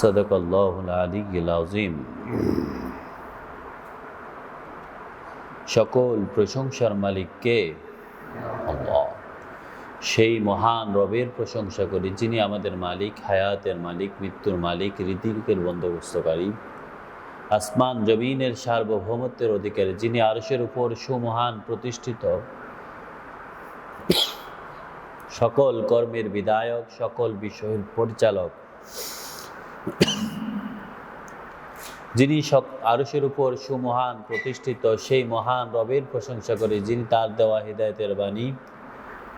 সাদাকাল্লাহুল আলিয়্যুল আযীম। সকল প্রশংসার মালিক কে? আল্লাহ। সেই মহান রবের প্রশংসা করি যিনি আমাদের মালিক, হায়াতের মালিক, মৃত্যুর মালিক, রিজিকের বন্দোবস্তকারী, আসমান জমিনের সার্বভৌমত্বের অধিকারী, যিনি আরশের উপর সুমহান প্রতিষ্ঠিত, সকল কর্মের বিধায়ক, সকল বিষয়ের পরিচালক, যিনি আরশের উপর সুমহান প্রতিষ্ঠিত, সেই মহান রবের প্রশংসা করে যিনি তার দেওয়া হিদায়াতের বাণী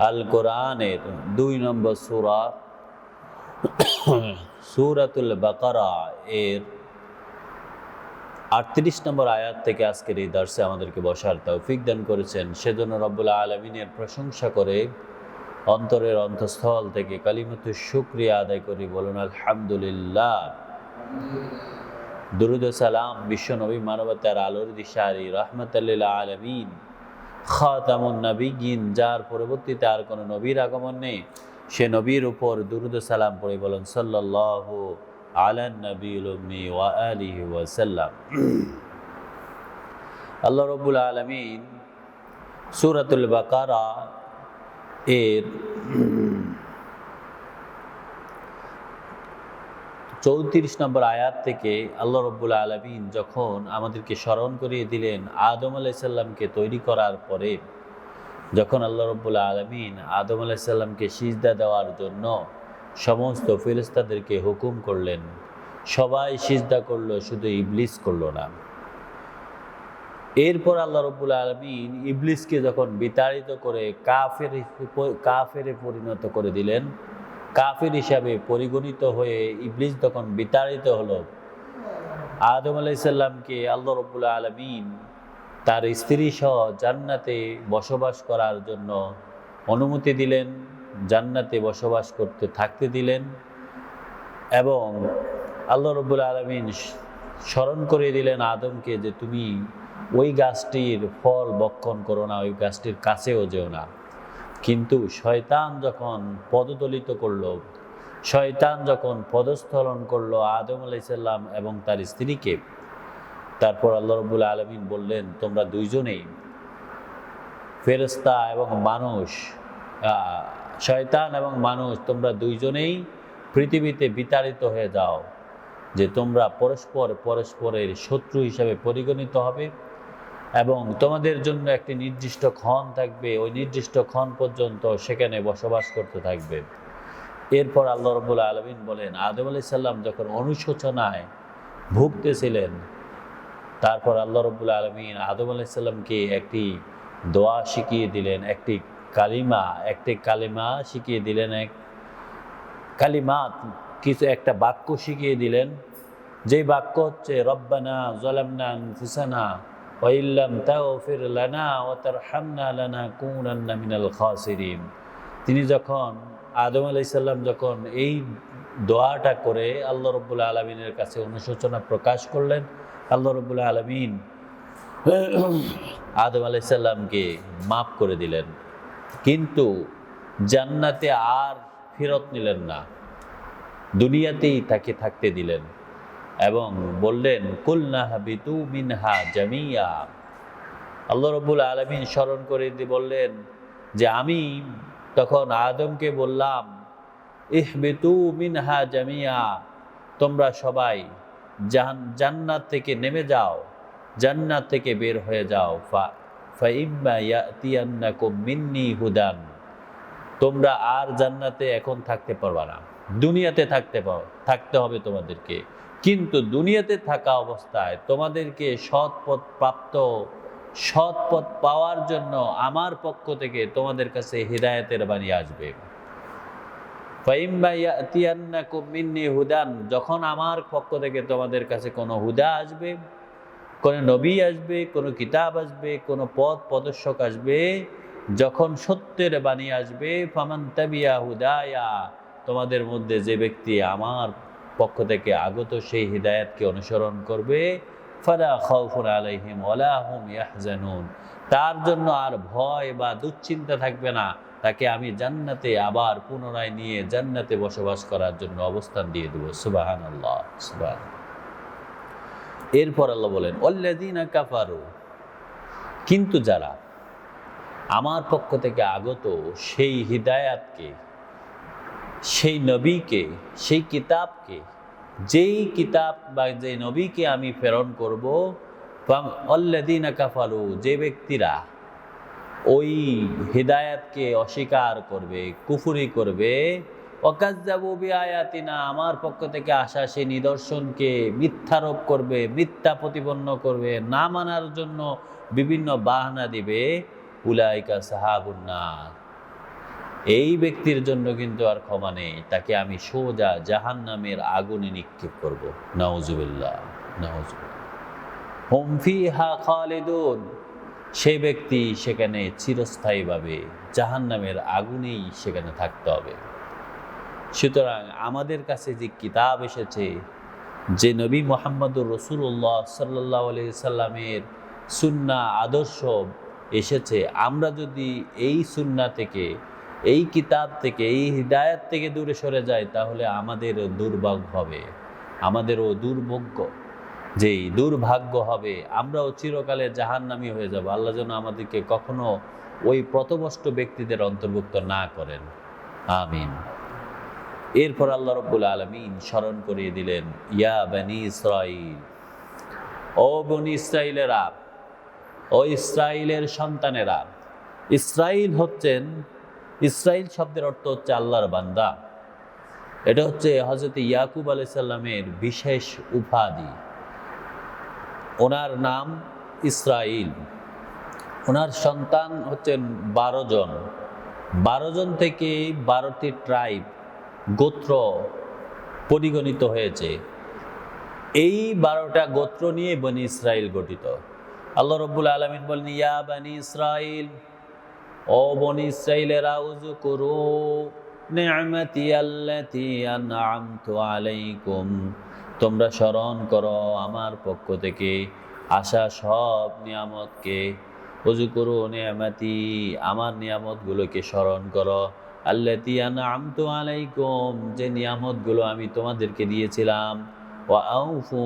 আল কোরআনের 2 নম্বর সূরা সূরাতুল বাকারা এর 38 নম্বর আয়াত থেকে আজকের এই দর্শে আমাদেরকে বসার তৌফিক দান করেছেন। সেজন্য রব্বুল আলামিনের প্রশংসা করে অন্তরের অন্তঃস্থল থেকে কালিমাতু শুকরিয়া আদায় করি, বলুন আলহামদুলিল্লাহ। দুরুদ ও সালাম বিশ্ব নবী, মানবতার আলোর দিশারি, রাহমাতাল লিল আলামিন, খাতামুন নবিয়্যিন, যার পরবর্তীতে আর কোনো নবীর আগমন নেই, সে নবীর উপর দুরুদ ও সালাম পড়ে বলুন সাল্লাল্লাহু আলা নবিয়্যিল উম্মি ওয়া আলিহি ওয়া সাল্লাম। আল্লাহ রাব্বুল আলামিন সূরাতুল বাকারা এর 34 নম্বর আয়াত থেকে আল্লাহ রাব্বুল আলামিন যখন আমাদেরকে স্মরণ করিয়ে দিলেন আদম আলাইহিস সালামকে তৈরি করার পরে, যখন আল্লাহ রাব্বুল আলামিন আদম আলাইহিস সালামকে সিজদা দেওয়ার জন্য সমস্ত ফেরেশতাদেরকে হুকুম করলেন, সবাই সিজদা করলো, শুধু ইবলিস করলো না। এরপর আল্লাহ রাব্বুল আলামিন ইবলিসকে যখন বিতাড়িত করে কাফেরে পরিণত করে দিলেন, কাফের হিসাবে পরিগণিত হয়ে ইবলিস তখন বিতাড়িত হলো, আদম আলাইহিস সালামকে আল্লাহ রাব্বুল আলামিন তার স্ত্রী সহ জান্নাতে বসবাস করার জন্য অনুমতি দিলেন, জান্নাতে বসবাস থাকতে দিলেন। এবং আল্লাহ রাব্বুল আলামিন স্মরণ করে দিলেন আদমকে যে তুমি ওই গাছটির ফল ভক্ষণ করো না, ওই গাছটির কাছেও যেও না। কিন্তু শয়তান যখন পদদলিত করলো, শয়তান যখন পদস্খলন করলো আদম আলাইহিস সালাম এবং তার স্ত্রীকে, তারপর আল্লাহ রাব্বুল আলামিন বললেন তোমরা দুইজনেই, ফেরেশতা এবং মানুষ, শয়তান এবং মানুষ, তোমরা দুইজনেই পৃথিবীতে বিতাড়িত হয়ে যাও, যে তোমরা পরস্পরের শত্রু হিসাবে পরিগণিত হবে এবং তোমাদের জন্য একটি নির্দিষ্ট ক্ষণ থাকবে, ওই নির্দিষ্ট ক্ষণ পর্যন্ত সেখানে বসবাস করতে থাকবে। এরপর আল্লাহ রাব্বুল আলামিন বলেন আদম আলাইহিস সালাম যখন অনুশোচনায় ভুগতেছিলেন, তারপর আল্লাহ রাব্বুল আলামিন আদম আলাইহিস সালামকে একটি দোয়া শিখিয়ে দিলেন, একটি কালিমা শিখিয়ে দিলেন, একটা বাক্য শিখিয়ে দিলেন, যেই বাক্য হচ্ছে রব্বানা যালামনা আনফুসানা ওয়া ইল্লাম তাগফির লানা ওয়া তারহামনা লানাকুনান্না মিনাল খাসিরিন। তিনি যখন আদম আলাইহিস সালাম যখন এই দোয়াটা করে আল্লাহ রাব্বুল আলামিনের কাছে অনুশোচনা প্রকাশ করলেন, আল্লাহ রাব্বুল আলামিন আদম আলাইহিস সালামকে মাফ করে দিলেন, কিন্তু জান্নাতে আর ফেরত নিলেন না, দুনিয়াতেই তাকে থাকতে দিলেন এবং বললেন কুলনা হাবিতু মিনহা জামিয়া। আল্লাহ রাব্বুল আলামিন স্মরণ করে দিয়ে বললেন যে আমি তখন আদমকে বললাম ইহবিতু মিনহা জামিয়া, তোমরা সবাই জান্নাত থেকে নেমে যাও, জান্নাত থেকে বের হয়ে যাও। ফাইম্মা ইয়াতিয়ান্নাকুম মিন্নি হুদান, তোমরা আর জান্নাতে এখন থাকতে পারবা না, দুনিয়াতে থাকতে হবে তোমাদেরকে, কিন্তু দুনিয়াতে থাকা অবস্থায় তোমাদেরকে সৎ পথ পাওয়ার জন্য আমার পক্ষ থেকে তোমাদের কাছে হিদায়াতের বাণী আসবে। ফাইম্মা ইয়াতিয়ান্নাকুম মিন্নি হুদান, যখন আমার পক্ষ থেকে তোমাদের কাছে কোনো হুদা আসবে, কোনো নবী আসবে, কোনো কিতাব আসবে, কোনো পথ প্রদর্শক আসবে, যখন সত্যের বাণী আসবে, ফামান তাবিয়া হুদায়া, তোমাদের মধ্যে যে ব্যক্তি আমার পক্ষ থেকে আগত সেই হিদায়াতকে অনুসরণ করবে, ফালা খাউফুন আলাইহিম ওয়ালা হুম ইয়াহজানুন, তার জন্য আর ভয় বা দুশ্চিন্তা থাকবে না, তাকে আমি জান্নাতে আবার পুনরায় নিয়ে জান্নাতে বসবাস করার জন্য অবস্থান দিয়ে দেব। সুবহানাল্লাহ, সুবহানাল্লাহ। এরপর আল্লাহ বলেন ওয়াল্লাযীনা কাফারু, কিন্তু যারা আমার পক্ষ থেকে আগত সেই হিদায়াতকে, সেই নবীকে, সেই কিতাবকে, যেই কিতাব বা যে নবীকে আমি প্রেরণ করব, ওয়াল্লাযীনা কাফারু, যে ব্যক্তিরা ওই হিদায়াতকে অস্বীকার করবে, কুফরি করবে, ওয়াকাজ্জাবু বিআয়াতিনা, আমার পক্ষ থেকে আসা সেই নিদর্শনকে মিথ্যারোপ করবে, মিথ্যা প্রতিপন্ন করবে, না মানার জন্য বিভিন্ন বাহানা দিবে, উলাইকা সাহাবুন নার, এই ব্যক্তির জন্য কিন্তু আর ক্ষমা নেই, তাকে আমি সোজা জাহান্নামের আগুনে নিক্ষেপ করব। নাউজুবিল্লাহ, নাউজুবিল্লাহ। হুম ফিহা খালিদুন, সেই ব্যক্তি সেখানে চিরস্থায়ীভাবে জাহান্নামের আগুনেই সেখানে থাকতে হবে। সুতরাং আমাদের কাছে যে কিতাব এসেছে, যে নবী মুহাম্মদুর রাসূলুল্লাহ সাল্লাল্লাহু আলাইহি সাল্লামের সুন্নাহ আদর্শ এসেছে, আমরা যদি এই সুন্নাহ থেকে, এই কিতাব থেকে, এই হিদায়াত থেকে দূরে সরে যাই, তাহলে আমাদের দুর্ভাগ্য হবে, আমাদেরও যেই দুর্ভাগ্য হবে, আমরাও চিরকালে জাহান্নামী হয়ে যাব। আল্লাহ যেন আমাদেরকে কখনো ওই পথভ্রষ্ট ব্যক্তিদের অন্তর্ভুক্ত না করেন, আমিন। এরপর আল্লাহ রাব্বুল আলামিন স্মরণ করিয়ে দিলেন, ইয়া বনি ইসরাইল, ও বনি ইসরাইলেরা, ও ইসরাইলের সন্তানেরা। ইসরাইল হচ্ছেন, ইসরাইল শব্দের অর্থ হচ্ছে আল্লাহর বান্দা। এটা হচ্ছে হযরত ইয়াকুব আলাইহিস সালামের বিশেষ উপাধি। ওনার নাম ইসরাইল। ওনার সন্তান হচ্ছেন 12 জন। 12 জন থেকে 12টি ট্রাইব, গোত্র পরিগণিত হয়েছে। এই 12টা গোত্র নিয়ে বনি ইসরাইল গঠিত। আল্লাহ রাব্বুল আলামিন বলেন, ইয়া বনি ইসরাইল, ও বনি ইসরাইলেরা, উযকুরু নি'মাতি আল্লাতী আন'আমতু আলাইকুম, তোমরা স্মরণ করো আমার পক্ষ থেকে আসা সব নিয়ামতকে। উযকুরু নি'মাতি, আমার নিয়ামতগুলোকে স্মরণ করো। আল্লাতী আন'আমতু আলাইকুম, যে নিয়ামতগুলো আমি তোমাদেরকে দিয়েছিলাম। ওয়া আউফু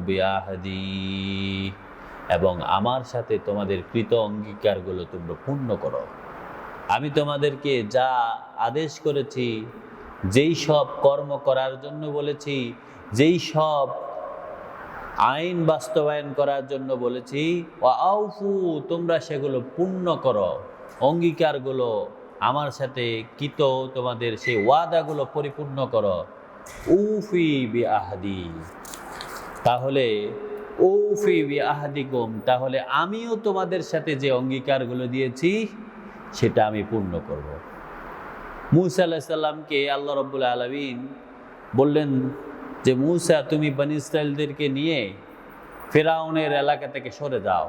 বিআহদি, এবং আমার সাথে তোমাদের কৃত অঙ্গীকারগুলো তোমরা পূর্ণ করো। আমি তোমাদেরকে যা আদেশ করেছি, যেই সব কর্ম করার জন্য বলেছি, যেই সব আইন বাস্তবায়ন করার জন্য বলেছি, ওয়া আউফু, তোমরা সেগুলো পূর্ণ করো। অঙ্গীকারগুলো আমার সাথে কৃত তোমাদের সেই ওয়াদাগুলো পরিপূর্ণ করো। উফি বিআহদি, তাহলে উফি বিআহদিকুম, তাহলে আমিও তোমাদের সাথে যে অঙ্গীকারগুলো দিয়েছি সেটা আমি পূর্ণ করব। মূসা আলাইহিস সালামকে আল্লাহ রাব্বুল আলামিন বললেন যে, মূসা, তুমি বনী ইসরাইলদেরকে নিয়ে ফিরআউনের এলাকা থেকে সরে যাও।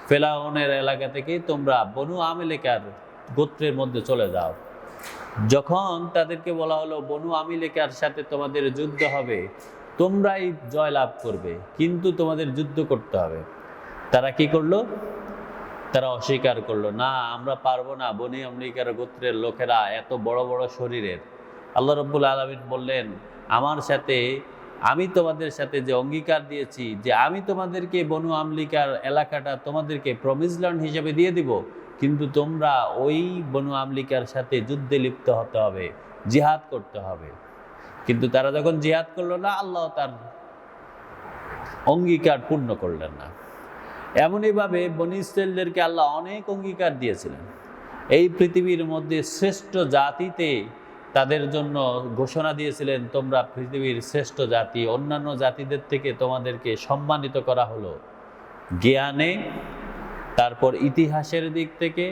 ফিরআউনের এলাকা থেকে তোমরা বনু আমিলেকার গোত্রের মধ্যে চলে যাও। যখন তাদেরকে বলা হলো বনু আমিলেকার সাথে তোমাদের যুদ্ধ হবে, তোমরাই জয়লাভ করবে, কিন্তু তোমাদের যুদ্ধ করতে হবে, তারা কি করলো? তারা অস্বীকার করলো, না আমরা পারবো না, বনি আমিলেকার গোত্রের লোকেরা এত বড় বড় শরীরের। আল্লাহ রাব্বুল আলামিন বললেন, আমার সাথে, আমি তোমাদের সাথে যে অঙ্গীকার দিয়েছি, যে আমি তোমাদেরকে বনু আমিলেকার এলাকাটা তোমাদেরকে প্রমিস ল্যান্ড হিসেবে দিয়ে দিব, কিন্তু তোমরা ওই বনু আমিলেকার সাথে যুদ্ধে লিপ্ত হতে হবে, জিহাদ করতে হবে। কিন্তু তারা যখন জিহাদ করলো না, আল্লাহ তার অঙ্গীকার পূর্ণ করলেন না। এমনইভাবে বনী ইসরাইলদেরকে আল্লাহ অনেক অঙ্গীকার দিয়েছিলেন। এই পৃথিবীর মধ্যে শ্রেষ্ঠ জাতিতে তাদের জন্য ঘোষণা দিয়েছিলেন, তোমরা পৃথিবীর শ্রেষ্ঠ জাতি, অন্যান্য জাতিদের থেকে তোমাদেরকে সম্মানিত করা হলো জ্ঞানে, তারপর ইতিহাসের দিক থেকে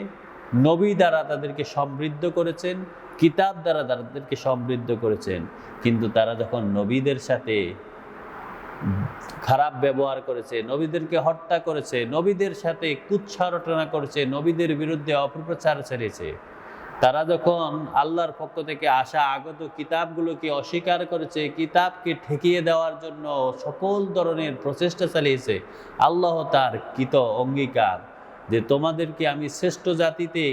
নবী দ্বারা তাদেরকে সমৃদ্ধ করেছেন, কিতাব দ্বারা তাদেরকে সমৃদ্ধ করেছেন। কিন্তু তারা যখন নবীদের সাথে খারাপ ব্যবহার করেছে, নবীদেরকে হত্যা করেছে, নবীদের সাথে কুৎসারটনা করেছে, নবীদের বিরুদ্ধে অপপ্রচার চালিয়েছে, তারা যখন আল্লাহর পক্ষ থেকে আসা আগত কিতাবগুলোকে অস্বীকার করেছে, কিতাবকে ঠেকিয়ে দেওয়ার জন্য সকল ধরনের প্রচেষ্টা চালিয়েছে, আল্লাহ তার কৃত অঙ্গীকার যে তোমাদেরকে আমি শ্রেষ্ঠ জাতিতে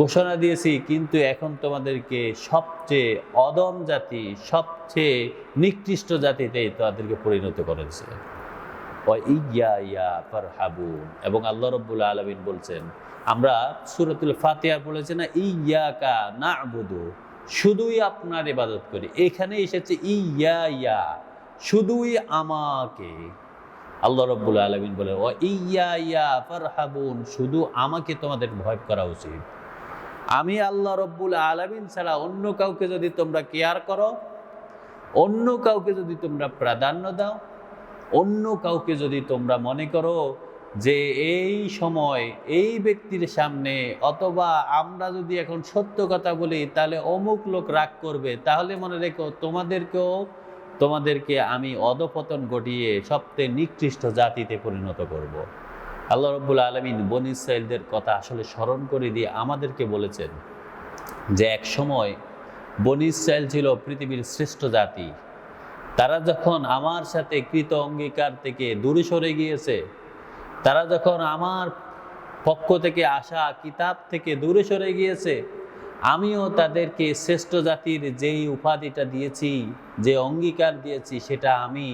ঘোষণা দিয়েছি, কিন্তু এখন তোমাদেরকে সবচেয়ে অদম জাতি, সবচেয়ে নিকৃষ্ট জাতিতে তাদেরকে পরিণত করেছে। এবং আল্লাহ রাব্বুল আলামিন বলছেন, আমরা সূরাতুল ফাতিহা বলেছি না, ইয়াকা না'বুদু, শুধুই আপনার ইবাদত করি। এখানে এসেছে ইয়া, শুধুই আমাকে। আল্লাহ রাব্বুল আলামিন বলেন ইয়া ফারহাবুন, শুধু আমাকে তোমাদের ভয় করা উচিত। আমি আল্লাহ রাব্বুল আলামিন ছাড়া অন্য কাউকে যদি তোমরা কেয়ার করো, অন্য কাউকে যদি তোমরা প্রাধান্য দাও, অন্য কাউকে যদি তোমরা মনে করো যে এই সময় এই ব্যক্তির সামনে, অথবা আমরা যদি এখন সত্য কথা বলি তাহলে অমুক লোক রাগ করবে, তাহলে মনে রেখো তোমাদেরকে আমি অধপতন ঘটিয়ে সবচেয়ে নিকৃষ্ট জাতিতে পরিণত করব। আল্লাহ রাব্বুল আলামিন বনী ইসরাঈলদের কথা আসলে স্মরণ করে দিয়ে আমাদেরকে বলেছেন যে এক সময় বনী ইসরাঈল ছিল পৃথিবীর শ্রেষ্ঠ জাতি। তারা যখন আমার সাথে কৃত অঙ্গীকার থেকে দূরে সরে গিয়েছে, তারা যখন আমার পক্ষ থেকে আসা কিতাব থেকে দূরে সরে গিয়েছে, আমিও তাদেরকে শ্রেষ্ঠ জাতির যেই উপাধিটা দিয়েছি, যে অঙ্গীকার দিয়েছি, সেটা আমি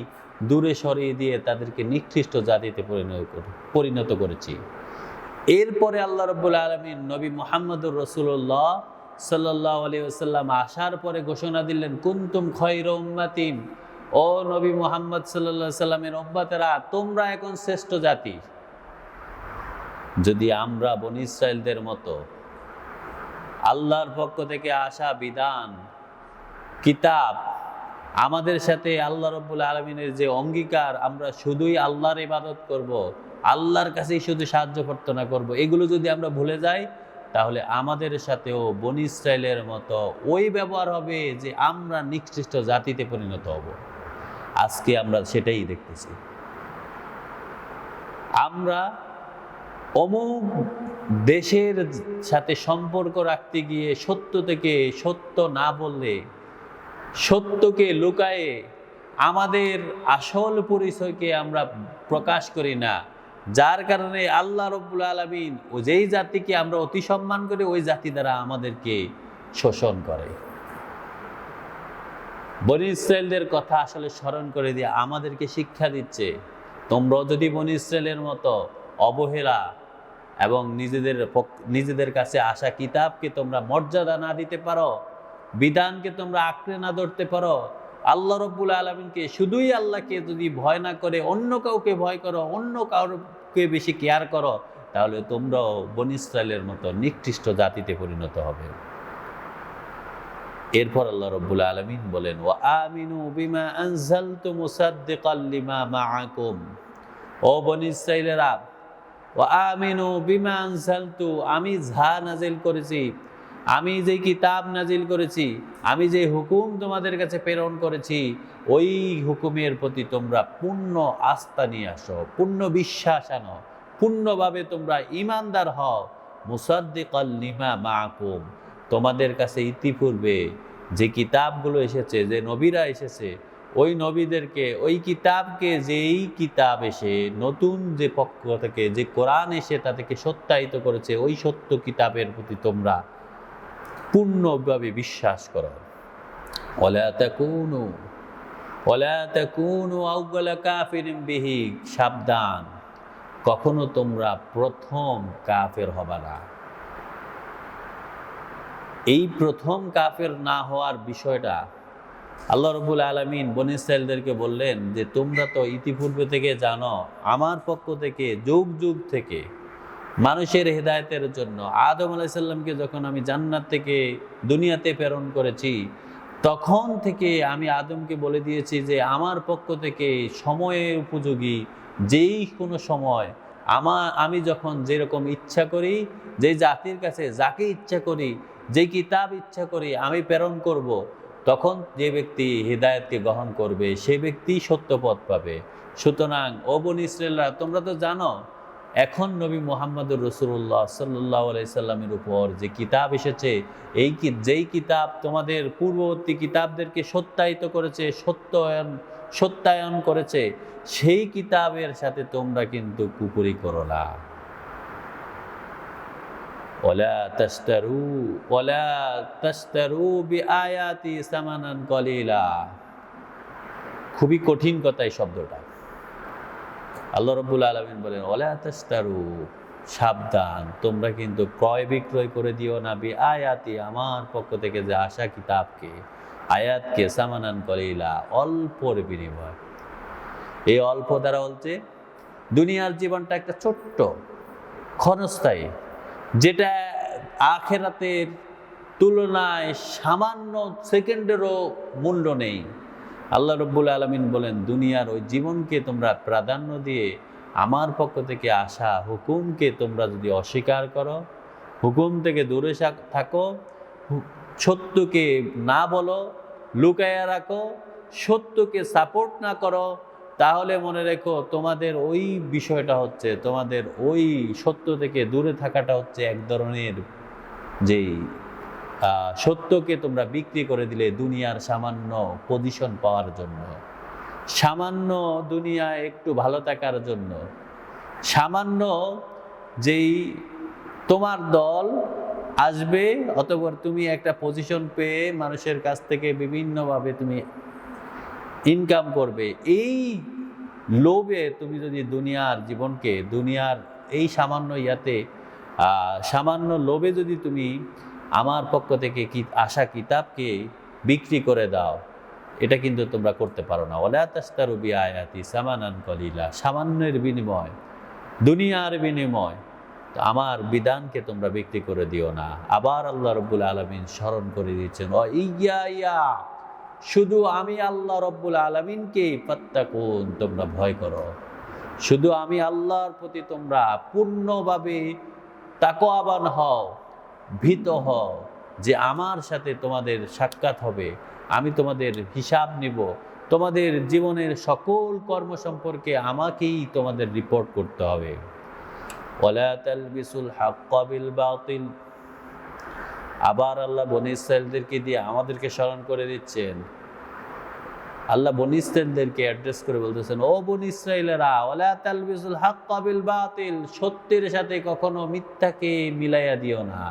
দূরে সরিয়ে দিয়ে তাদেরকে নিকৃষ্ট জাতিতে পরিণত করেছি। এরপরে আল্লাহ রাব্বুল আলামিন নবী মুহাম্মদুর রাসূলুল্লাহ সাল্লাল্লাহু আলাইহি ওয়াসাল্লাম আসার পরে ঘোষণা দিলেন, কুনতুম খায়রা উম্মাতিন, ও নবী মুহাম্মদ সাল্লাল্লাহু আলাইহি সাল্লামের উম্মতেরা, তোমরা এখন শ্রেষ্ঠ জাতি। যদি আমরা বনী ইসরাঈলদের মতো আল্লাহর পক্ষ থেকে আসা বিধান, কিতাব, আমাদের সাথে আল্লাহ রাব্বুল আলামিনের যে অঙ্গীকার, আমরা শুধুই আল্লাহর ইবাদত করব, আল্লাহর কাছেই শুধু সাহায্য প্রার্থনা করব, এগুলো যদি আমরা ভুলে যাই, তাহলে আমাদের সাথেও বনী ইসরাঈলের মতো ওই ব্যবহার হবে যে আমরা নিকৃষ্ট জাতিতে পরিণত হব। আজকে আমরা সেটাই দেখতেছি। আমরা অমুক দেশের সাথে সম্পর্ক রাখতে গিয়ে সত্য থেকে সত্য না বললে, সত্যকে লুকায়ে আমাদের আসল পরিচয়কে আমরা প্রকাশ করি না, যার কারণে আল্লাহ রাব্বুল আলামিন ও যেই জাতিকে আমরা অতি সম্মান করি, ওই জাতি দ্বারা আমাদেরকে শোষণ করে। বনী ইসরাঈলদের কথা আসলে স্মরণ করে দিয়ে আমাদেরকে শিক্ষা দিচ্ছে, তোমরাও যদি বনী ইসরাঈলের মতো অবহেলা এবং নিজেদের কাছে আসা কিতাবকে তোমরা মর্যাদা না দিতে পারো, বিধানকে তোমরা আঁকড়ে না ধরতে পারো, আল্লাহ রাব্বুল আলামিনকে, শুধুই আল্লাহকে যদি ভয় না করে অন্য কাউকে ভয় করো, অন্য কাউকে বেশি কেয়ার করো, তাহলে তোমরাও বনী ইসরাঈলের মতো নিকৃষ্ট জাতিতে পরিণত হবে। এরপর আল্লাহ রাব্বুল আলামিন বলেন, ওয়া আমিনু বিমা আনজালতু মুসাদ্দিকাল লিমা মাআকুম, ও বনী ইসরাঈলেরা, ওয়া আমিনু বিমা আনজালতু, আমি যা নাজিল করেছি, আমি যে কিতাব নাজিল করেছি, আমি যে হুকুম তোমাদের কাছে প্রেরণ করেছি, ওই হুকুমের প্রতি তোমরা পূর্ণ আস্থা নিয়ে আসো, পূর্ণ বিশ্বাস আনো, পূর্ণভাবে তোমরা ঈমানদার হও। মুসাদ্দিকাল লিমা মাআকুম, তোমাদের কাছে ইতিপূর্বে যে কিতাবগুলো এসেছে, যে নবীরা এসেছে, ওই নবীদেরকে, ওই কিতাবকে, যেই কিতাব এসে নতুন যে পক্ষ থেকে যে কোরআন এসে তাদেরকে সত্যায়িত করেছে, ওই সত্য কিতাবের প্রতি তোমরা পূর্ণভাবে বিশ্বাস করো। ওয়ালা তাকুনু আউয়ালা কাফিরিন বিহি, সাবধান, কখনো তোমরা প্রথম কাফের হবে না। এই প্রথম কাফের না হওয়ার বিষয়টা আল্লাহ রাব্বুল আলামিন বনী ইসরাঈলদেরকে বললেন যে তোমরা তো ইতিপূর্বে থেকে জানো, আমার পক্ষ থেকে যুগ যুগ থেকে মানুষের হেদায়েতের জন্য আদম আলাইহিস সালামকে যখন আমি জান্নাত থেকে দুনিয়াতে প্রেরণ করেছি, তখন থেকে আমি আদমকে বলে দিয়েছি যে আমার পক্ষ থেকে সময়ের উপযোগী যেই কোনো সময় আমি যখন যেরকম ইচ্ছা করি, যে জাতির কাছে যাকে ইচ্ছা করি, যে কিতাব ইচ্ছা করি আমি প্রেরণ করব, তখন যে ব্যক্তি হিদায়াতকে গ্রহণ করবে সে ব্যক্তি সত্য পথ পাবে। সুতরাং ও বনী ইসরাঈলরা, তোমরা তো জানো এখন নবী মুহাম্মদুর রাসূলুল্লাহ সাল্লাল্লাহু আলাইহি সাল্লামের উপর যে কিতাব এসেছে, যেই কিতাব তোমাদের পূর্ববর্তী কিতাবদেরকে সত্যায়িত করেছে, সত্যায়ন করেছে, সেই কিতাবের সাথে তোমরা কিন্তু কুফরি করো না। ওয়ালা তাশতারু বিআয়াতি সামানান কলিলা। খুবই কঠিন কথা এই শব্দটা। আল্লাহ রাব্বুল আলামিন বলেন ওয়ালা তাশতারু, সাবধান, তোমরা কিন্তু ক্রয় বিক্রয় করে দিও না বিআয়াতি, আমার পক্ষ থেকে যে আসা কিতাবকে, আয়াতকে, সামানান কলিলা, অল্পর বিনিময়। এই অল্প দ্বারা বলতে দুনিয়ার জীবনটা একটা ছোট্ট ক্ষণস্থায়ী, যেটা আখিরাতের তুলনায় সামান্য সেকেন্ডেরও মূল্য নেই। আল্লাহ রাব্বুল আলামিন বলেন দুনিয়ার ওই জীবনকে তোমরা প্রাধান্য দিয়ে আমার পক্ষ থেকে আসা হুকুমকে তোমরা যদি অস্বীকার করো, হুকুম থেকে দূরে থাকো, সত্যকে না বলো, লুকায়া রাখো, সত্যকে সাপোর্ট না করো, তাহলে মনে রেখো তোমাদের ওই বিষয়টা হচ্ছে, তোমাদের ওই সত্য থেকে দূরে থাকাটা হচ্ছে এক ধরনের যেই সত্যকে তোমরা বিক্রি করে দিলে দুনিয়ার সামান্য পজিশন পাওয়ার জন্য, সামান্য দুনিয়ায় একটু ভালো থাকার জন্য, সামান্য যেই তোমার দল আসবে, অতঃপর তুমি একটা পজিশন পেয়ে মানুষের কাছ থেকে বিভিন্নভাবে তুমি ইনকাম করবে। এই লোভে তুমি যদি দুনিয়ার জীবনকে, দুনিয়ার এই সামান্য সামান্য লোভে যদি তুমি আমার পক্ষ থেকে আসা কিতাবকে বিক্রি করে দাও, এটা কিন্তু তোমরা করতে পারো না। ওয়ালা তাশতারু বিআয়াতি সামানান কলিলা, সামান্যের বিনিময়, দুনিয়ার বিনিময় আমার বিধানকে তোমরা বিক্রি করে দিও না। আবার আল্লাহ রাব্বুল আলামিন স্মরণ করে দিয়েছেন ও ইয়া, শুধু আমি আল্লাহ রাব্বুল আলামিনকে ফাত্তাকুন, তোমরা ভয় করো। শুধু আমি আল্লাহর প্রতি তোমরা পূর্ণভাবে তাকওয়াবান হও, ভীত হও, যে আমার সাথে তোমাদের সাক্ষাৎ হবে, আমি তোমাদের হিসাব নিব, তোমাদের জীবনের সকল কর্ম সম্পর্কে আমাকেই তোমাদের রিপোর্ট করতে হবে। ওয়ালা তালবিসুল হাক্কা বিল বাতিল। আবার আল্লাহ বনী ইসরাঈলদেরকে দিয়ে আমাদেরকে স্মরণ করে দিচ্ছেন। আল্লাহ বনী ইসরাঈলদেরকে অ্যাড্রেস করে বলতেছেন ও বনী ইসরাঈলেরা, ওয়ালা তালবিসুল হাক্কা বিল বাতিল, সত্যের সাথে কখনো মিথ্যাকে মিলাইয়া দিও না।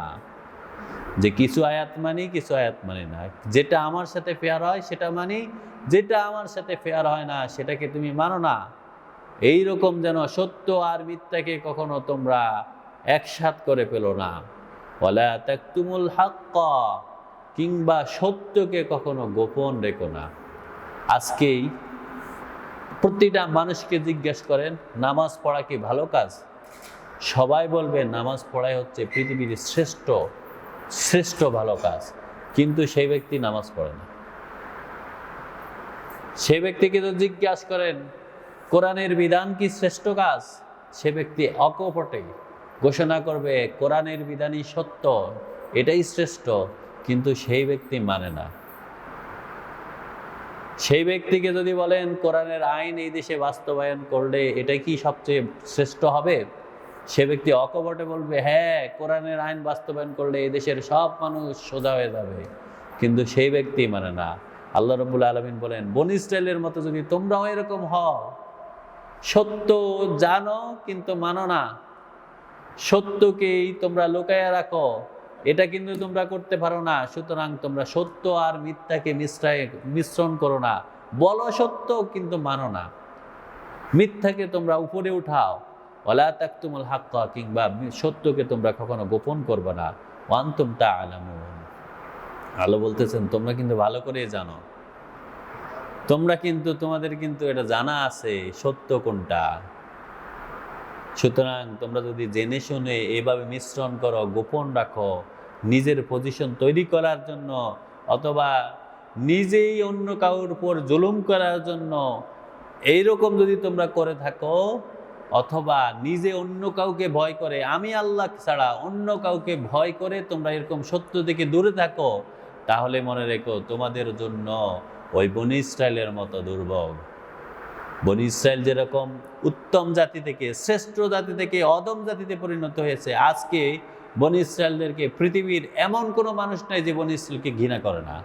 যে কিছু আয়াত মানি, কিছু আয়াত মানি না, যেটা আমার সাথে ফেয়ার হয় সেটা মানি, যেটা আমার সাথে ফেয়ার হয় না সেটাকে তুমি মানো না। এইরকম যেন সত্য আর মিথ্যাকে কখনো তোমরা একসাথ করে পেলো না। ওয়ালা তাকতুমুল হাক্কা, কিংবা সত্যকে কখনো গোপন রেখো না। আজকেই প্রতিটা মানুষকে জিজ্ঞেস করেন নামাজ পড়া কি ভালো কাজ? সবাই বলবে নামাজ পড়াই হচ্ছে পৃথিবীর শ্রেষ্ঠ ভালো কাজ, কিন্তু সেই ব্যক্তি নামাজ পড়ে না। সেই ব্যক্তিকে তো জিজ্ঞাসা করেন কোরআনের বিধান কি শ্রেষ্ঠ কাজ, সে ব্যক্তি অকপটে ঘোষণা করবে কোরআনের বিধানই সত্য, এটাই শ্রেষ্ঠ, কিন্তু সেই ব্যক্তি মানে না। সেই ব্যক্তিকে যদি বলেন কোরআনের আইন এই দেশে বাস্তবায়ন করলে এটা কি সবচেয়ে শ্রেষ্ঠ হবে, সে ব্যক্তি অকপটে বলবে হ্যাঁ, কোরআনের আইন বাস্তবায়ন করলে এই দেশের সব মানুষ সোজা হয়ে যাবে, কিন্তু সেই ব্যক্তি মানে না। আল্লাহ রাব্বুল আলামিন বলেন বনী ইসরাঈলের মতো যদি তোমরাও এরকম হও, সত্য জানো কিন্তু মানো না, সত্যকেই তোমরা লুকায়া রাখো, এটা কিন্তু তোমরা করতে পারো না। সুতরাং তোমরা সত্য আর মিথ্যাকে মিশ্রণ করো না, বলো সত্য কিন্তু মানো না, মিথ্যাকে তোমরা উপরে উঠাও। ওয়ালা তাকতুমুল হাক্কা, কিংবা সত্যকে তোমরা কখনো গোপন করবে না। ওয়া আনতুম তা'লামুন, আল্লাহ বলতেছেন তোমরা কিন্তু ভালো করে জানো, তোমাদের কিন্তু এটা জানা আছে সত্য কোনটা। সুতরাং তোমরা যদি জেনে শুনে এভাবে মিশ্রণ করো, গোপন রাখো, নিজের পজিশন তৈরি করার জন্য, অথবা নিজেই অন্য কারোর উপর জুলুম করার জন্য এইরকম যদি তোমরা করে থাকো, অথবা নিজে অন্য কাউকে ভয় করে, আমি আল্লাহ ছাড়া অন্য কাউকে ভয় করে তোমরা এরকম সত্য থেকে দূরে থাকো, তাহলে মনে রেখো তোমাদের জন্য ওই বনী ইসরাঈলের মতো দুর্ভোগ। বনী ইসরাঈল যেরকম উত্তম জাতি থেকে, শ্রেষ্ঠ জাতি থেকে অদম জাতিতে পরিণত হয়েছে, আজকে বনী ইসরাঈলদেরকে পৃথিবীর এমন কোনো মানুষ নাই যে বনী ইসরাঈলকে ঘৃণা করে না।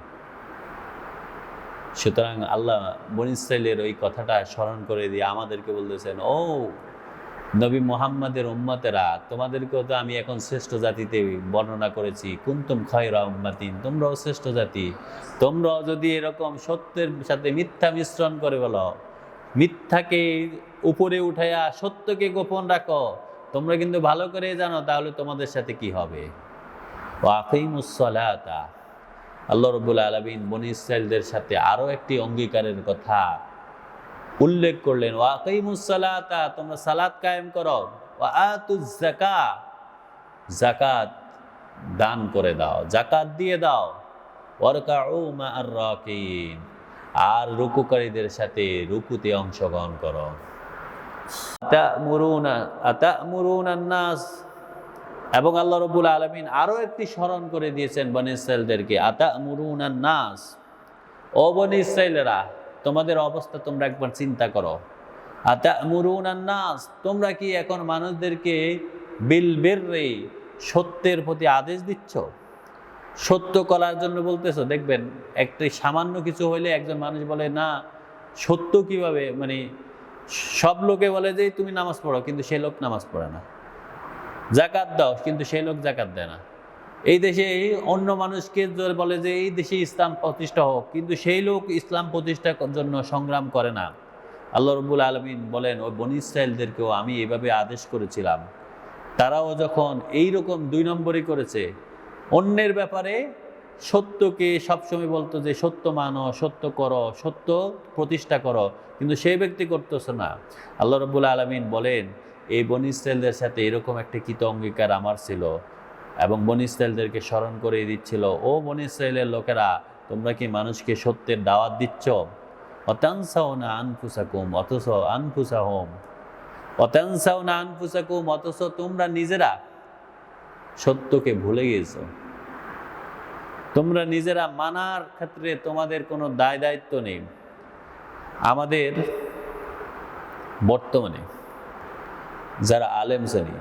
সুতরাং আল্লাহ বনী ইসরাঈলের ওই কথাটা স্মরণ করে দিয়ে আমাদেরকে বলতেছেন ও নবী মুহাম্মাদের উম্মতেরা, তোমাদেরকেও তো আমি এখন শ্রেষ্ঠ জাতিতে বর্ণনা করেছি, কুনতুম খায়রা উম্মাতিন, তোমরাও শ্রেষ্ঠ জাতি। তোমরাও যদি এরকম সত্যের সাথে মিথ্যা মিশ্রণ করে বলো, মিথ্যাকে উপরে উঠাইয়া সত্যকে গোপন রাখো, তোমরা কিন্তু ভালো করে জানো তাহলে তোমাদের সাথে কি হবে। ওয়া আকিমুস সালাতা, আল্লাহ রাব্বুল আলামিন বনী ইসরাইলদের সাথে আরো একটি অঙ্গীকারের কথা উল্লেখ করলেন। ওয়া আকিমুস সালাতা, তোমরা সালাত কায়েম করো। ওয়া আতুজ যাকাত, যাকাত দান করে দাও, যাকাত দিয়ে দাও। ওয়ারকাউ মা'আর রাকিন, আর রুকুকারীদের সাথে রুকুতে অংশগ্রহণ করো। আতা'মুরুনান নাস, এবং আল্লাহ রাব্বুল আলামিন আরো একটি স্মরণ করে দিয়েছেন বনী ইসরাইলদেরকে। আতা'মুরুনান নাস, ও বনী ইসরাইলেরা, তোমাদের অবস্থা তোমরা একবার চিন্তা করো। আতা'মুরুনান নাস, তোমরা কি এখন মানুষদেরকে বিল বিররি, সত্যের প্রতি আদেশ দিচ্ছ, সত্য করার জন্য বলতেছো? দেখবেন একটি সামান্য কিছু হইলে একজন মানুষ বলে না, সত্য কিভাবে, মানে সব লোকে বলে যে তুমি নামাজ পড়ো, কিন্তু সেই লোক নামাজ পড়ে না। যাকাত দাও, কিন্তু সেই লোক যাকাত দেয় না। এই দেশে অন্য মানুষকে বলে যে এই দেশে ইসলাম প্রতিষ্ঠা হোক, কিন্তু সেই লোক ইসলাম প্রতিষ্ঠার জন্য সংগ্রাম করে না। আল্লাহ রাব্বুল আলামিন বলেন, ওই বনী ইসরাইলদেরকেও আমি এভাবে আদেশ করেছিলাম, তারাও যখন এইরকম 2 নম্বরই করেছে, অন্যের ব্যাপারে সত্যকে সবসময় বলতো যে সত্য মানো, সত্য করো, সত্য প্রতিষ্ঠা করো, কিন্তু সেই ব্যক্তি করতেছে না। আল্লাহ রাব্বুল আলামিন বলেন, এই বনী ইসরাইলদের সাথে এরকম একটা কৃত অঙ্গীকার আমার ছিল, এবং বনী ইসরাইলদেরকে স্মরণ করে দিচ্ছিল, ও বনী ইসরাইলের লোকেরা, তোমরা কি মানুষকে সত্যের দাওয়াত দিচ্ছ? অতানসাউনা আনফুসাকুম, অথচ আনফুসাহুম, অতানসাউনা আনফুসাকুম, অথচ তোমরা নিজেরা সত্যকে ভুলে গিয়েছো। তোমরা নিজেরা মানার ক্ষেত্রে তোমাদের কোনো দায় দায়িত্ব নেই। আমাদের বর্তমানে যারা আলেম শ্রেণী,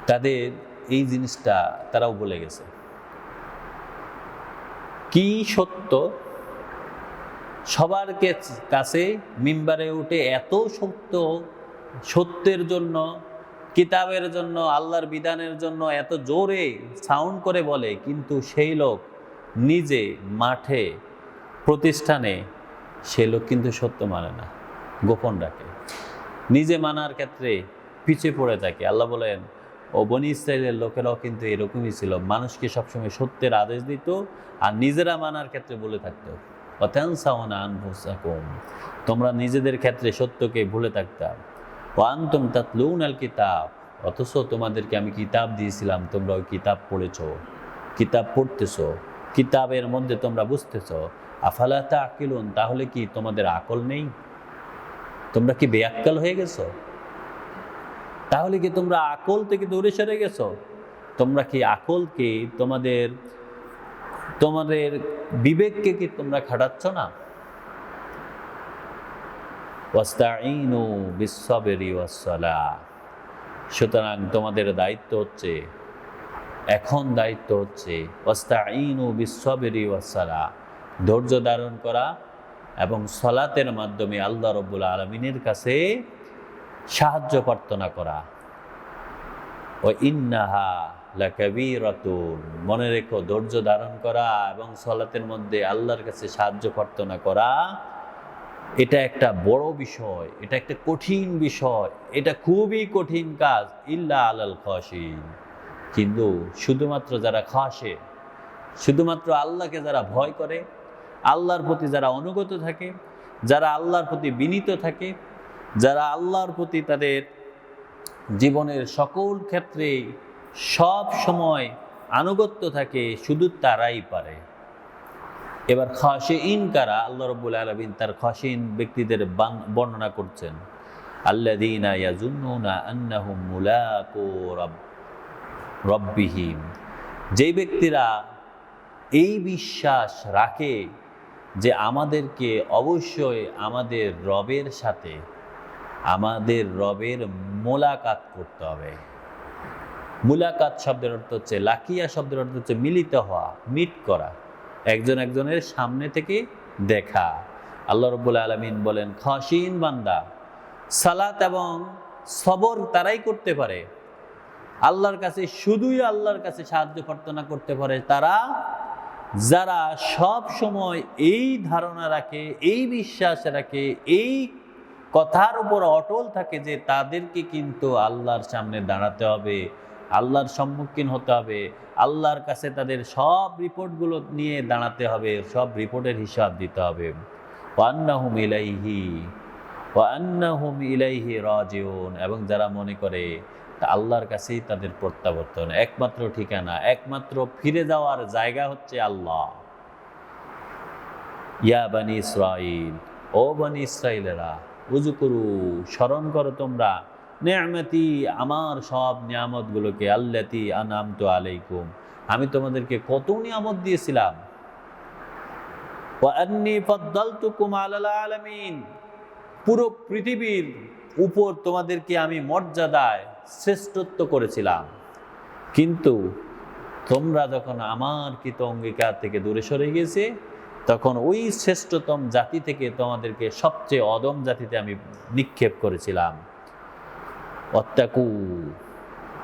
তাদের এই জিনিসটা তারাও ভুলে গেছে। কি সত্য, সবার কাছে মিম্বারে উঠে এত সত্য, সত্যের জন্য, কিতাবের জন্য, আল্লাহর বিধানের জন্য এত জোরে সাউন্ড করে বলে, কিন্তু সেই লোক নিজে মাঠে প্রতিষ্ঠানে সে লোক কিন্তু সত্য মানে না, গোপন রাখে, নিজে মানার ক্ষেত্রে পিছিয়ে পড়ে থাকে। আল্লাহ বলেন, ও বনী ইসরাইলের লোকেরাও কিন্তু এরকমই ছিল, মানুষকে সবসময় সত্যের আদেশ দিত আর নিজেরা মানার ক্ষেত্রে বলে থাকতো। অতানসাউনা আনফুসাকুম, তোমরা নিজেদের ক্ষেত্রে সত্যকে ভুলে থাকতাম। ওয়া আনতুম তাতলুনাল কিতাব, অথচ তোমাদেরকে আমি কিতাব দিয়েছিলাম, তোমরা ওই কিতাব পড়েছো, কিতাব পড়তেছো, কিতাবের মধ্যে তোমরা বুঝতেছো। আফালা তাকিলুন, তাহলে কি তোমাদের আকল নেই? তোমরা কি বেআক্কেল হয়ে গেছো? তাহলে কি তোমরা আকল থেকে দূরে সরে গেছো? তোমরা কি আকলকে, তোমাদের বিবেককে কি তোমরা খাটাচ্ছ না? ওয়াস্তাঈনু বিস-সাবরি ওয়াস-সালাহ, সুতরাং তোমাদের দায়িত্ব হচ্ছে, এখন দায়িত্ব হচ্ছে ওয়াস্তাঈনু বিস-সাবরি ওয়াস-সালাহ, ধৈর্য ধারণ করা এবং সালাতের মাধ্যমে আল্লাহ রাব্বুল আলামিনের কাছে সাহায্য প্রার্থনা করা। ওয়া ইন্নাহা লাকাবীরাতুন, মনে রেখো, ধৈর্য ধারণ করা এবং সালাতের মধ্যে আল্লাহর কাছে সাহায্য প্রার্থনা করা, এটা একটা বড় বিষয়, এটা একটা কঠিন বিষয়, এটা খুবই কঠিন কাজ। ইল্লা আলাল খাশিন, কিন্তু শুধুমাত্র যারা খাশে, শুধুমাত্র আল্লাহকে যারা ভয় করে, আল্লাহর প্রতি যারা অনুগত থাকে, যারা আল্লাহর প্রতি বিনীত থাকে, যারা আল্লাহর প্রতি তাদের জীবনের সকল ক্ষেত্রে সব সময় আনুগত্য থাকে, শুধু তারাই পারে। এবার খাশিইন কারা? আল্লাহ রাব্বুল আলামিন তার খাশিইন ব্যক্তিদের বর্ণনা করছেন। আল্লাযীনা ইয়াজুন্নুনা আন্নাহুম মুলাকু রাব্বিহিম, যেই ব্যক্তিরা এই বিশ্বাস রাখে যে আমাদেরকে অবশ্যই আমাদের রবের সাথে, আমাদের রবের মোলাকাত করতে হবে। মুলাকাত শব্দের অর্থ হচ্ছে, লাকিয়া শব্দের অর্থ হচ্ছে মিলিত হওয়া, মিট করা, একজন একজনের সামনে থেকে দেখা। আল্লাহ রাব্বুল আলামিন বলেন, খাশিন বান্দা সালাত এবং সবর তারাই করতে পারে, আল্লাহর কাছে শুধুই আল্লাহর কাছে সাহায্য প্রার্থনা করতে পারে তারা, যারা সব সময় এই ধারণা রাখে, এই বিশ্বাস রাখে, এই কথার উপর অটল থাকে যে তাদেরকে কিন্তু আল্লাহর সামনে দাঁড়াতে হবে, আল্লাহর সম্মুখীন হতে হবে, আল্লাহর কাছে তাদের সব রিপোর্টগুলো নিয়ে দাঁড়াতে হবে, সব রিপোর্টের হিসাব দিতে হবে। ওয়া আন্নাহুম ইলাইহি রাজিউন, এবং যারা মনে করে আল্লাহর কাছেই তাদের প্রত্যাবর্তন, একমাত্র ঠিকানা, একমাত্র ফিরে যাওয়ার জায়গা হচ্ছে আল্লাহ। ইয়া বানি ইসরাইল, ও বানি ইসরাইলেরা, উযকুরু, স্মরণ করো তোমরা, নিয়ামতি, আমার সব নিয়ামতগুলোকে, আল্লাতি আনআমতু আলাইকুম, আমি তোমাদেরকে কত নিয়ামত দিয়েছিলাম। ওয়া আন্নী ফাদ্দালতুকুম আলাল আলামিন, পুরো পৃথিবীর উপর তোমাদেরকে আমি মর্যাদায় শ্রেষ্ঠত্ব করেছিলাম, কিন্তু তোমরা যখন আমার কৃত অঙ্গীকার থেকে দূরে সরে গেছে, তখন ওই শ্রেষ্ঠতম জাতি থেকে তোমাদেরকে সবচেয়ে অদম জাতিতে আমি নিক্ষেপ করেছিলাম। অত্যাকু,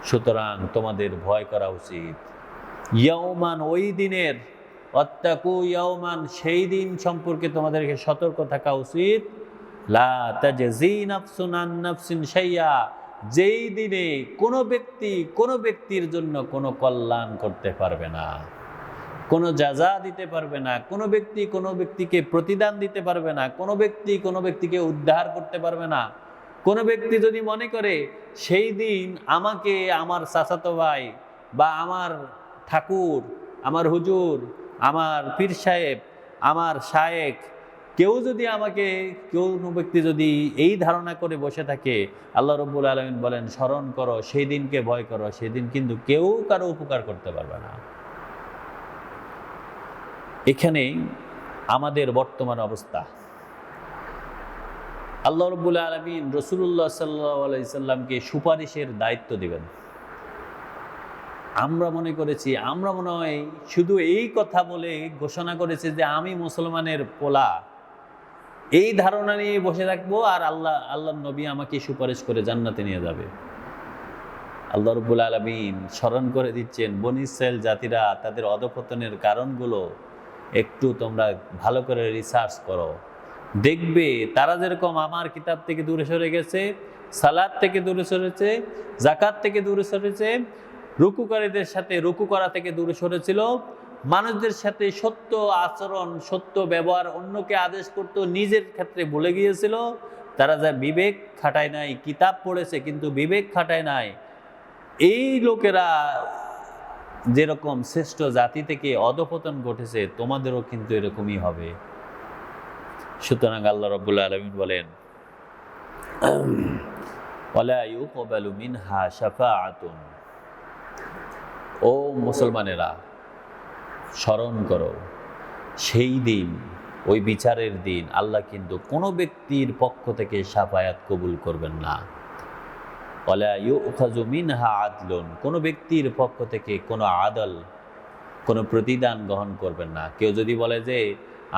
সুতরাং তোমাদের ভয় করা উচিত। ইয়াউমান, ওই দিনের, অত্যাকু ইয়াউমান, সেই দিন সম্পর্কে তোমাদেরকে সতর্ক থাকা উচিত। লা তাজজি নাফসুন আন নাফসিন শাইয়া, যেই দিনে কোনো ব্যক্তি কোনো ব্যক্তির জন্য কোনো কল্যাণ করতে পারবে না, কোনো যাজা দিতে পারবে না, কোনো ব্যক্তি কোনো ব্যক্তিকে প্রতিদান দিতে পারবে না, কোনো ব্যক্তি কোনো ব্যক্তিকে উদ্ধার করতে পারবে না। কোনো ব্যক্তি যদি মনে করে সেই দিন আমাকে আমার চাচাতো ভাই বা আমার ঠাকুর, আমার হুজুর, আমার পীর সাহেব, আমার শায়েখ, কেউ যদি আমাকে, কোনো ব্যক্তি যদি এই ধারণা করে বসে থাকে, আল্লাহ রাব্বুল আলামিন বলেন স্মরণ করো, সেই দিনকে ভয় করো, সেদিন কিন্তু কেউ কারো উপকার করতে পারবে না। এখানে আমাদের বর্তমান অবস্থা, আল্লাহ রাব্বুল আলামিন রাসূলুল্লাহ সাল্লাল্লাহু আলাইহি সাল্লামকে সুপারিশের দায়িত্ব দিবেন। আমরা মনে করেছি, আমরা মনে হয় শুধু এই কথা বলে ঘোষণা করেছে যে আমি মুসলমানের পোলা, এই ধারণা নিয়ে বসে থাকবো, আর আল্লাহর নবী আমাকে সুপারিশ করে জান্নাতে নিয়ে যাবে। আল্লাহ রাব্বুল আলামিন স্মরণ করে দিচ্ছেন, বনী ইসরাইল জাতিরা তাদের অধঃপতনের কারণগুলো একটু তোমরা ভালো করে রিসার্চ করো, দেখবে তারা যেরকম আমার কিতাব থেকে দূরে সরে গেছে, সালাত থেকে দূরে সরেছে, যাকাত থেকে দূরে সরেছে, রুকুকারীদের সাথে রুকু করা থেকে দূরে সরেছিল, মানুষদের সাথে সত্য আচরণ, সত্য ব্যবহার, অন্যকে আদেশ করতো, নিজের ক্ষেত্রে ভুলে গিয়েছিল, তারা যা বিবেক খাটায় নাই, কিতাব পড়েছে কিন্তু বিবেক খাটায় নাই, এই লোকেরা যেরকম শ্রেষ্ঠ জাতি থেকে অধঃপতন ঘটেছে, তোমাদেরও কিন্তু এরকমই হবে। সুতরাং আল্লাহ রাব্বুল আলামিন বলেন, ওয়ালা ইউকবালু মিনহা শাফাআতুন, ও মুসলমানেরা স্মরণ করো, সেই দিন, ওই বিচারের দিন আল্লাহ কিন্তু কোনো ব্যক্তির পক্ষ থেকে শাফায়াত কবুল করবেন না। ওয়ালা ইউখাযু মিনহা আদলুন, কোনো ব্যক্তির পক্ষ থেকে কোনো আদল, কোনো প্রতিদান গ্রহণ করবেন না। কেউ যদি বলে যে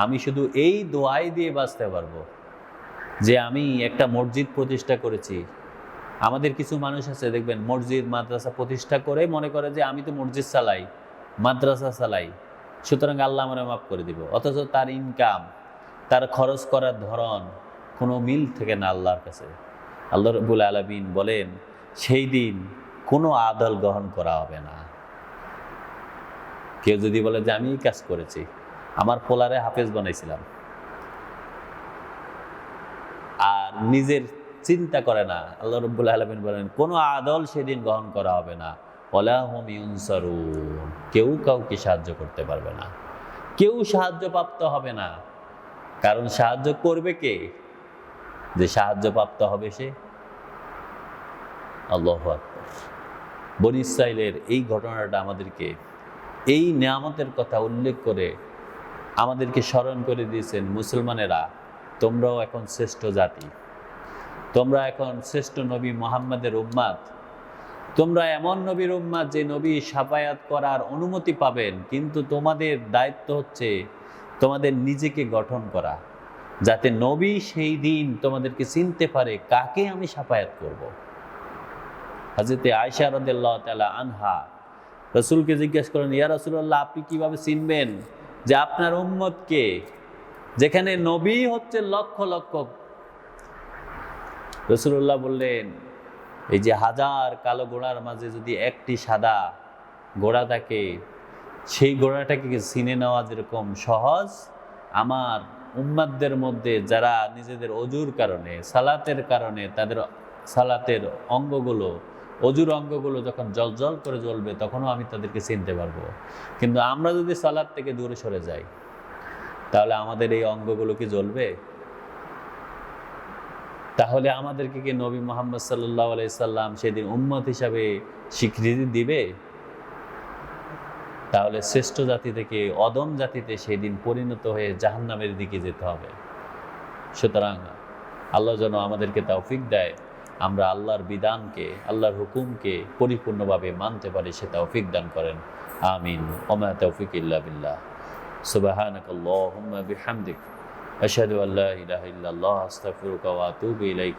আমি শুধু এই দোয়াই দিয়ে বাঁচতে পারবো, যে আমি একটা মসজিদ প্রতিষ্ঠা করেছি, আমাদের কিছু মানুষ আছে দেখবেন মসজিদ মাদ্রাসা প্রতিষ্ঠা করে মনে করে যে আমি তো মসজিদ চালাই, মাদ্রাসা চালাই, সুতরাং আল্লাহ আমারে মাফ করে দিব, অথচ তার ইনকাম, তার খরচ করার ধরন কোনো মিল থেকে না আল্লাহর কাছে। আল্লাহ রাব্বুল আলামিন বলেন সেই দিন কোনো আদল গ্রহণ করা হবে না। কেউ যদি বলে যে আমি এই কাজ করেছি, আমার পোলারে হাফেজ বানাইছিলাম, আর নিজের চিন্তা করে না, আল্লাহ রাব্বুল আলামিন বলেন কোনো আদল সেদিন গ্রহণ করা হবে না। ওয়ালা হুম ইউনসারুন, কেউ কাউকে সাহায্য করতে পারবে না, কেউ সাহায্য প্রাপ্ত হবে না। কারণ সাহায্য করবে কে? যে সাহায্য প্রাপ্ত হবে সে। আল্লাহু আকবার। বনী ইসরাইলের এই ঘটনাটা আমাদেরকে, এই নিয়ামতের কথা উল্লেখ করে আমাদেরকে স্মরণ করে দিয়েছেন, মুসলমানেরা তোমরাও এখন শ্রেষ্ঠ জাতি, তোমরা এখন শ্রেষ্ঠ নবী মুহাম্মাদের উম্মাত, তোমরা এমন নবীর উম্মাত যে নবী শাফায়াত করার অনুমতি পাবেন, কিন্তু তোমাদের দায়িত্ব হচ্ছে তোমাদের নিজেকে গঠন করা, যাতে নবী সেই দিন তোমাদেরকে চিনতে পারে কাকে আমি শাফায়াত করব। হযরতে আয়েশা রাদিয়াল্লাহু তাআলা আনহা রাসূলকে জিজ্ঞেস করেন, ইয়া রাসূলুল্লাহ, আপনি কিভাবে চিনবেন যে আপনার উম্মত কে, যেখানে নবী হচ্ছে লক্ষ লক্ষ। রাসূলুল্লাহ বললেন, এই যে হাজার কালো ঘোড়ার মাঝে যদি একটি সাদা ঘোড়া থাকে, সেই ঘোড়াটাকে চিনে নেওয়া যেরকম সহজ, আমার উম্মাতদের মধ্যে যারা নিজেদের অজুর কারণে, সালাতের কারণে তাদের সালাতের অঙ্গগুলো, অজুর অঙ্গগুলো যখন জ্বলজ্বল করে জ্বলবে, তখনও আমি তাদেরকে চিনতে পারবো। কিন্তু আমরা যদি সালাত থেকে দূরে সরে যাই, তাহলে আমাদের এই অঙ্গগুলো কি জ্বলবে? তাহলে আমাদেরকে কি নবী মুহাম্মদ সাল্লাল্লাহু আলাইহি সাল্লাম সেদিন উম্মত হিসাবে স্বীকৃতি দিবে? তাহলে শ্রেষ্ঠ জাতি থেকে অদম জাতিতে সেদিন পরিণত হয়ে জাহান্নামের দিকে যেতে হবে। সুতরাং আল্লাহ যেন আমাদেরকে তৌফিক দেয়, আমরা আল্লাহর বিধানকে, আল্লাহর হুকুমকে পরিপূর্ণভাবে মানতে পারি, সে তৌফিক দান করেন। আমিন। ওমা তৌফিক ইল্লা বিল্লাহ। সুবহানাকাল্লাহুম্মা বিহামদিক, আশহাদু আল্লা ইলাহা ইল্লাল্লাহ, আস্তাগফিরুকা ওয়া আতুবু ইলাইক।